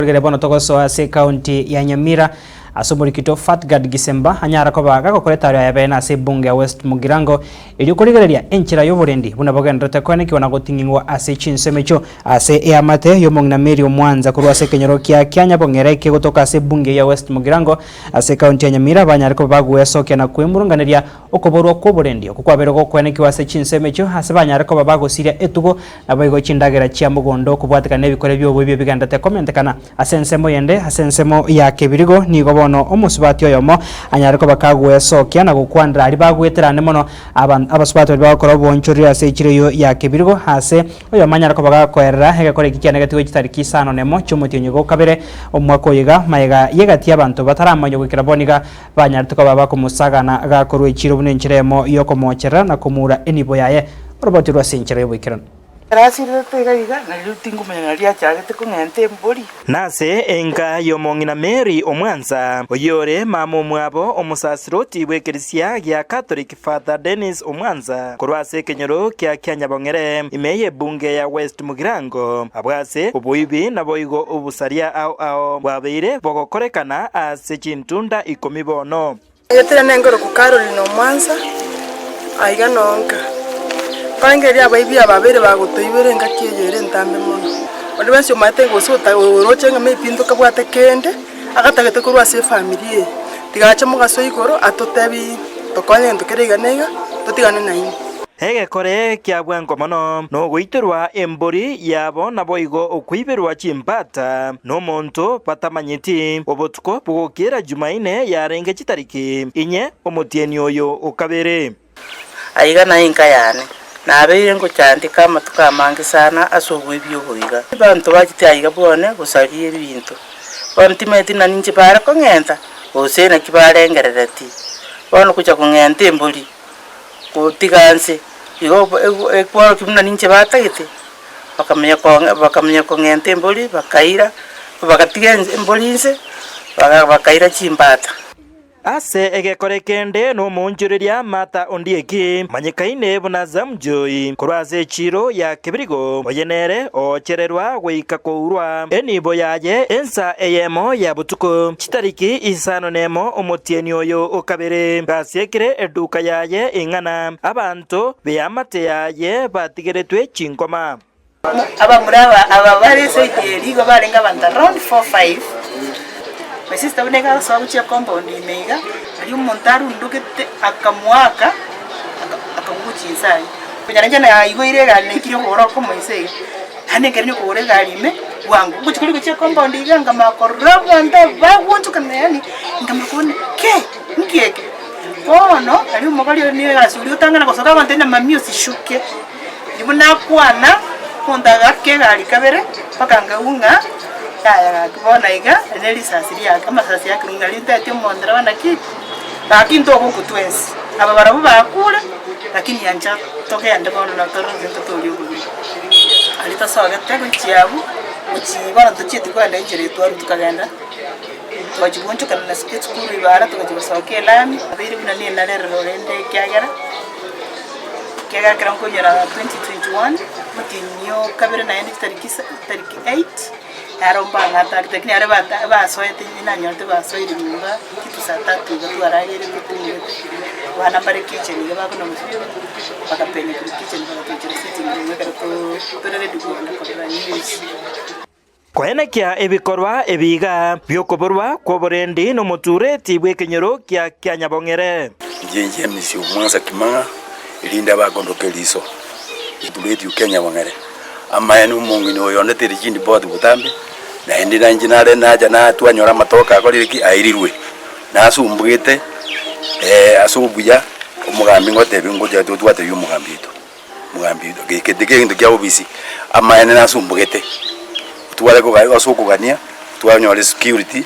kurigere bono togoso ase county ya Nyamira asomorikito Fatgad Gisemba anyara ko baga ko kureta ya bena ase bunge ya West Mugirango ili kurigereria enchira yoborendi buna bogendrete kwene kiona gotingingwa ase chinsemecho ase eamate yomongna Mary Omwanza kurwa ase kenyoro kya Kyanya bongereke gotoka ase bunge ya West Mugirango ase county ya Nyamira banyara ko bagwesoke na kwemurunganeria okoborwa koborendi okukwabero ko kwene kiwa ase chinsemecho ase banyara ko bagosiria etugo naboigo chindagera chia mugondo kubwatika nebikore byobo byo bigandate komentekana ase nsemo yende ase nsemo ya kebirigo ni bono omusubati oyomo anyariko bakagwesokia na gukwandra ari bagweterane mono abasubati bakora bonchori ase ikireyo ya kebirigo hase oyo manyariko bagakorera hegakore kikiane gatiwe kitariki 5 nemo cyumutinyo go kabere omwako yiga mayega yegati abantu bataramanyo gwikira boniga banyariko baba kumusagana gakorwe ikiro bunenchiremo yoko mochera na kumura enibo yaye roboti rwa sinchire bwikirana nase enga yomongina Mary Omwanza oyore mamo mwabo omusasiroti bwekerisia gya Catholic Father Dennis Omwanza kurwase kenyoro kya Kyanyabongere imeye bunge ya West Mugirango abwase obuibi na boigo obusaria ao bwabeire bogokorekana ase chintunda 10 bono yetera nengoro ku Caroline Omwanza aiga nonka Pangeria abaibia babere bagotoibere ngakiyere ntambe mono. Oli wensi omate gosota orochenga mepinto kabwate kende agatagete kurwa se family. Tigacha mugaso igoro atotebi tokonye ntokerega nega totigane naini. Hege kore kya bwanko mono no gwitirwa embori yabo naboigo okwiberwa chimbata no monto patamanyiti obotuko bugokera Jumaine yarenge chitariki inye omotieni oyo okabere. Aiga na inka yane nabeire ngo cyandika amatuka mangi sana asogwe byogoiga bantu bakitaiga bone gusarie ibintu bantimeti na ninje bara ko ngenta osena kibarengererati bano kucha kungenta embuli kutiganse igo ekwaro kimna ninje batagite bakamenya ko ngenta embuli bakaira bakatigenze embulinse bakaira chimbata ase egekore kende no monjoreria Mata Ondieki manyikaine bunaza mjoi kurwaze chiro ya kebirigo oyenere ochererwa gweika kourwa enibo yaje ensa eyemo ya butuko chitariki 5 nemo omotieni oyo okabere basiekire eduka yaje ingana abantu beamate yaje batigeretwe chinkoma abamuraba ababare seyeri go barenga banda around 4-5. My sister wenega so abuchia compound imeiga ali umontaru ndukete akamwaka akamuchi insai kunyanja na igo ire gane kiri horo ko moise hane kernyo ko ore galime wangu kuchikuri kuchia compound iga ngama korabo anda bagwontu kanani ngama kone ke ngeke ono ali umogali ni gasuri utangana kosoka bantena mamio sishuke ibuna kwana kondaga ke gali kabere pakanga unga ya kubona iga neli sasiri ya kama sasiri ya kungali tete mondra wana ki lakini to ko kutwensi aba barabu bakura lakini yanja toke yande bono na toro zento toli ubu alita sawa gatego chiabu chibana tuchiti kwa ndengere twaru tukagenda twajibuncho kana na skate school ibara tukajibasoke lami abiri kuna ni na lero rende kyagara kranko yara 2021 mutinyo kabere na yandi tariki 8 aromba ngata tekni are ba soete ina nyote ba soete nyumba kitu saa 3 gatwara yere kutumwe wana bare kitchen ga ba kuno musyo bakapenya ku kitchen ba kitchen sitting room ga to tore dugo na kwa news kwene kya ebikorwa ebiga byokoborwa koborendi no mutureti bwekenyoro kya Kyanyabongere njenje misyo mwanza kimanga ilinda bagondokeliso ituleti Kyanyabongere amaya n'umungu no yonetera ikindi bode butambe na indi na njinare naja na twanyora matoka akoriki airirwe nasumbugite asubuya umugambi ngotebe ngoja twate y'umugambito mugambito gekedege ndo kya obisi amaya nasumbugite twale ko gayo asukugania twanyora security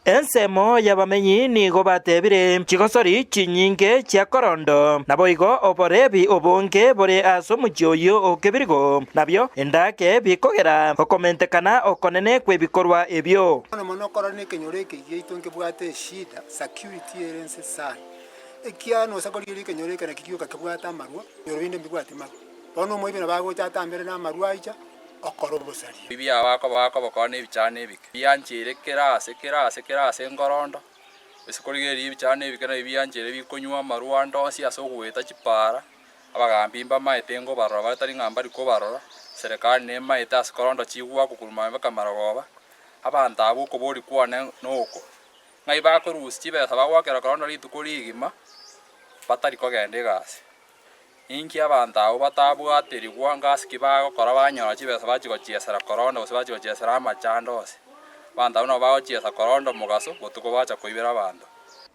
ensemo yabamenyi nigo batebire chigosori chinyinge chia korondo naboigo oborebi obonge bore asomujoyo okebirigo nabyo endake bikogera okomentekana okonene kwebikorwa ebyo mono korone kenyoreke yitonke bwate shida security erense sai ekiano sakoliri kenyoreke na kikyo kakabwata marwa yorinde mbwate marwa bono moibe na bago tatambere na marwa icha okora obosaria bibi abako bakone ibichane ebike bianchire kerase ngorondo esikorigeria ibichane ebike na bianchire bikonywa marwando osi asogweta chipara abagambimba maete ngo barora batari ngamba riko barora serikali ne maete asikorondo chigwa kukuruma bakamaragoba abantu abo kobori kwane noko ngai bakorusi chibesa bagwakera korondo ritukurigima batari kogende gasi inki abantu abo batabwaterigwa ngasi kibagokora banyora chibesa bachigochiesera korondo gose bachigochiesera amachandose abantu abo no bagochiesa korondo mugaso gotuko bacha koibera abantu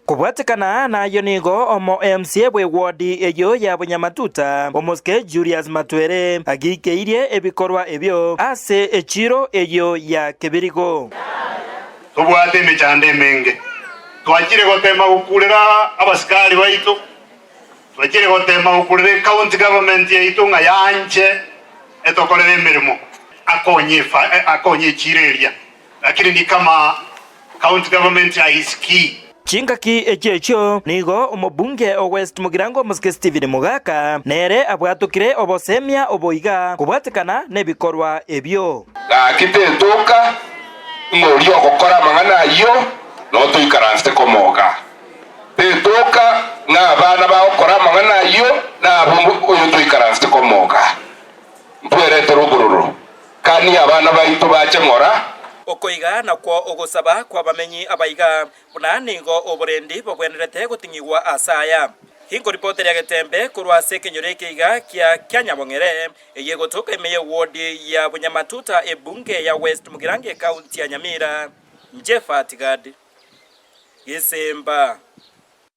kubwatikana nayo nigo omo MCA bwe wodi eyo ya Bunyamatuta omoske Julius Matwere agikeirie ebikorwa ebyo ase echiro eyo ya Kebirigo tubwate emechande menge twakire gotema gukurira abasikari baitu twakire gotema gukurira county government yaitu nga yanje etokorera emirimo akonye chireria lakini ni kama county government iski chingaki echecho nigo omobunge o West Mugirango muske Stephen Mugaka nere abwatukire obosemia oboiga kubwatikana nebikorwa ebyo gakitetoka ngori okokora mangana yo no tuikaranste komoga tetoka na bana bakora mangana yo na bumbu oyo tuikaranste komoga mpwerete rugururu kani abana baitu bache ngora okoiga nakwo ogosaba kwa bamenyi abaiga bunanigo oborendi bogwenerete gutingigwa asaya hingo reporter ya Getembe kurwa sekenyoreke iga kya Nyabongere eyegotoka emeye ward ya Bunyamatuta ebunge ya West Mugirango county ya Nyamira Jeff Atigad Gisemba